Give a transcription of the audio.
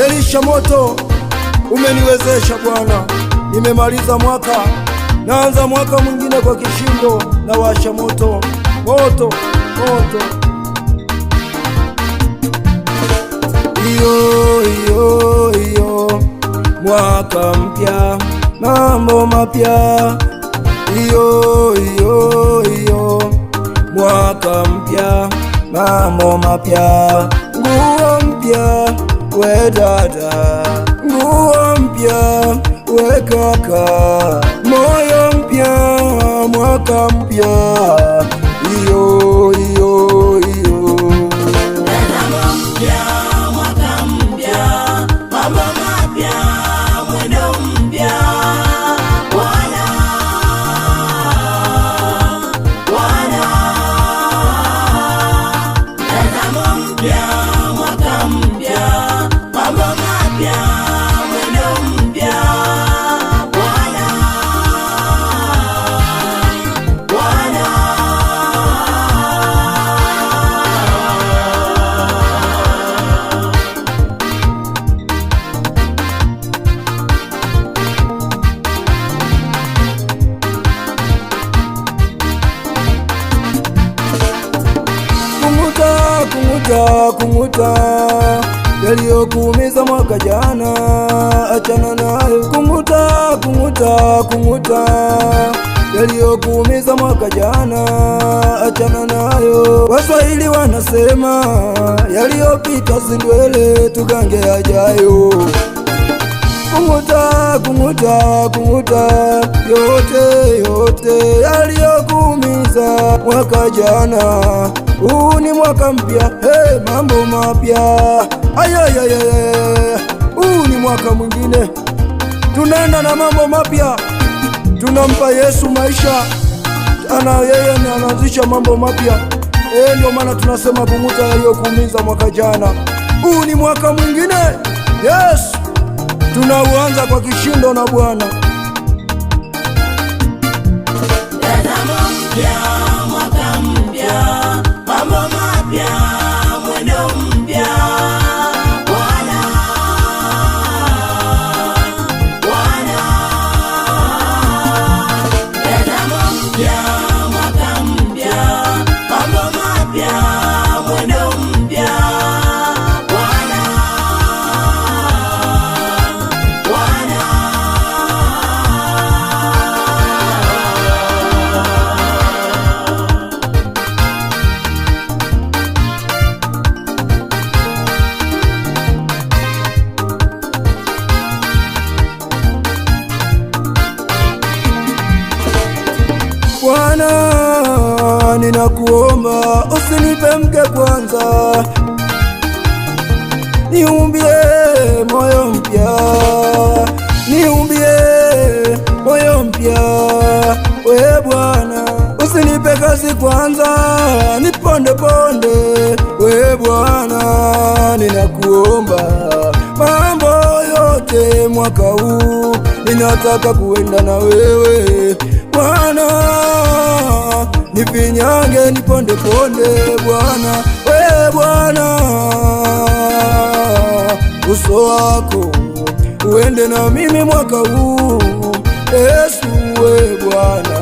Elisha Moto, umeniwezesha Bwana. Nimemaliza mwaka, naanza mwaka mwingine kwa kishindo, na washa moto, moto, moto. Iyo, mwaka mpya, mambo mapya. Iyo, mwaka mpya, mambo mapya. Nguo mpya, we dada, nguo mpya, we kaka, moyo mpya, mwaka mpya. Iyo, Kung'uta yaliyokuumiza mwaka jana, achana nayo. Kung'uta yaliyokuumiza mwaka jana, achana nayo. Waswahili wanasema yaliyopita si ndwele, tugange yajayo. Kung'uta yote yaliyokuumiza mwaka jana. Huu ni mwaka mpya, hey, mambo mapya. Huu ni mwaka mwingine, tunaenda na mambo mapya. Tunampa Yesu maisha, yeye anaanzisha mambo mapya. Ndio maana tunasema kung'uta yaliyokuumiza mwaka jana. Huu ni mwaka mwingine, yes, tunauanza kwa kishindo na Bwana. Bwana, ninakuomba usinipe mke kwanza, niumbie moyo mpya, we Bwana. Usinipe kazi kwanza, niponde, we Bwana. Ninakuomba mambo yote mwaka huu, ninataka kuenda na wewe Bwana. Nifinyange, niponde Bwana, we Bwana. Uso wako uende na mimi mwaka huu, Yesu we Bwana.